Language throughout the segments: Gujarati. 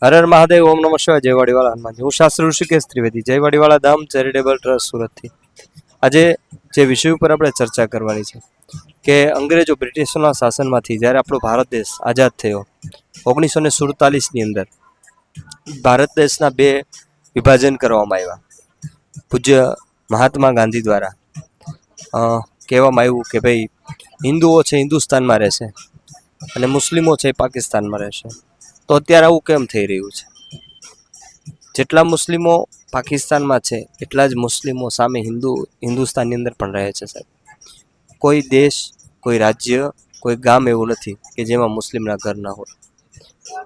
હર હર મહાદેવ, ઓમ નમઃ શિવાય, જય વાડીવાળા હનુમાનજી। હું શાસ્ત્રી ઋષિકેશ ત્રિવેદી, જય વાડીવાળા ધામ ચેરિટેબલ ટ્રસ્ટ સુરતથી। આજે જે વિષય ઉપર આપણે ચર્ચા કરવાની છે કે અંગ્રેજો બ્રિટિશોના શાસનમાંથી જ્યારે આપણો ભારત દેશ આઝાદ થયો 1947ની અંદર ભારત દેશના બે વિભાજન કરવામાં આવ્યા। પૂજ્ય મહાત્મા ગાંધી દ્વારા કહેવામાં આવ્યું કે ભાઈ હિન્દુઓ છે હિન્દુસ્તાનમાં રહેશે અને મુસ્લિમો છે પાકિસ્તાનમાં રહેશે। તો અત્યારે આવું કેમ થઈ રહ્યું છે? જેટલા મુસ્લિમો પાકિસ્તાનમાં છે એટલા જ મુસ્લિમો સામે હિન્દુસ્તાનની અંદર પણ રહે છે સાહેબ। કોઈ દેશ, કોઈ રાજ્ય, કોઈ ગામ એવું નથી કે જેમાં મુસ્લિમના ઘર ના હોય।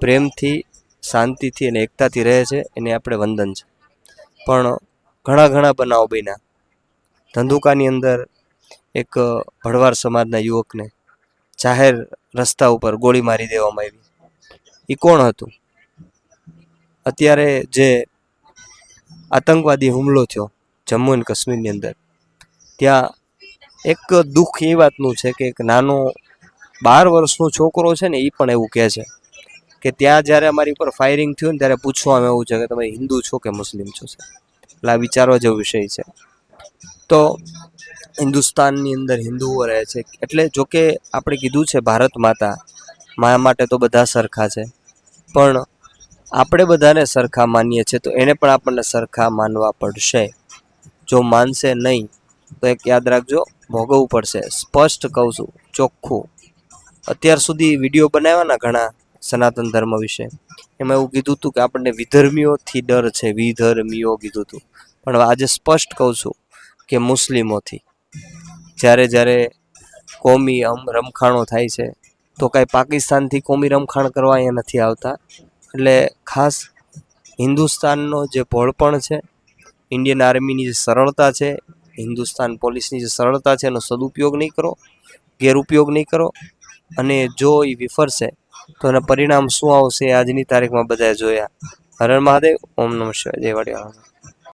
પ્રેમથી, શાંતિથી અને એકતાથી રહે છે, એને આપણે વંદન છે। પણ ઘણા ઘણા બનાવો બન્યા। ધંધુકાની અંદર એક ભડવાર સમાજના યુવકને જાહેર રસ્તા ઉપર ગોળી મારી દેવામાં આવી। એ કોણ હતું? અત્યારે જે આતંકવાદી હુમલો થયો જમ્મુ અને કાશ્મીરની અંદર, ત્યાં એક દુઃખ એ વાતનું છે કે એક નાનો 12 વર્ષનો છોકરો છે ને, એ પણ એવું કહે છે કે ત્યાં જ્યારે અમારી ઉપર ફાયરિંગ થયું ને ત્યારે પૂછવામાં એવું છે કે તમે હિન્દુ છો કે મુસ્લિમ છો? એટલે આ વિચારવા જેવો વિષય છે। તો હિન્દુસ્તાનની અંદર હિન્દુઓ રહે છે એટલે જોકે આપણે કીધું છે ભારત માતા માટે તો બધા સરખા છે, પણ આપણે બધાને સરખા માનીએ છીએ તો એને પણ આપણને સરખા માનવા પડશે। જો માનશે નહીં તો એક યાદ રાખજો, ભોગવવું પડશે। સ્પષ્ટ કહું છું, ચોખ્ખું। અત્યાર સુધી વિડીયો બનાવ્યા ને ઘણા સનાતન ધર્મ વિશે, એમાં એવું કીધું હતું કે આપણને વિધર્મીઓથી ડર છે, વિધર્મીઓ કીધું હતું, પણ આજે સ્પષ્ટ કહું છું કે મુસ્લિમોથી। જ્યારે જ્યારે કોમી રમખાણો થાય છે તો કાંઈ પાકિસ્તાનથી કોમી રમખાણ કરવા અહીંયા નથી આવતા। એટલે ખાસ હિન્દુસ્તાનનો જે ભોળપણ છે, ઇન્ડિયન આર્મીની જે સરળતા છે, હિન્દુસ્તાન પોલીસની જે સરળતા છે, એનો સદુપયોગ નહીં કરો, ગેરઉપયોગ નહીં કરો। અને જો એ વિફરશે તો એના પરિણામ શું આવશે આજની તારીખમાં બધાએ જોયા। હર હર મહાદેવ, ઓમ નમઃ શિવાય, જય વાડીવાળા।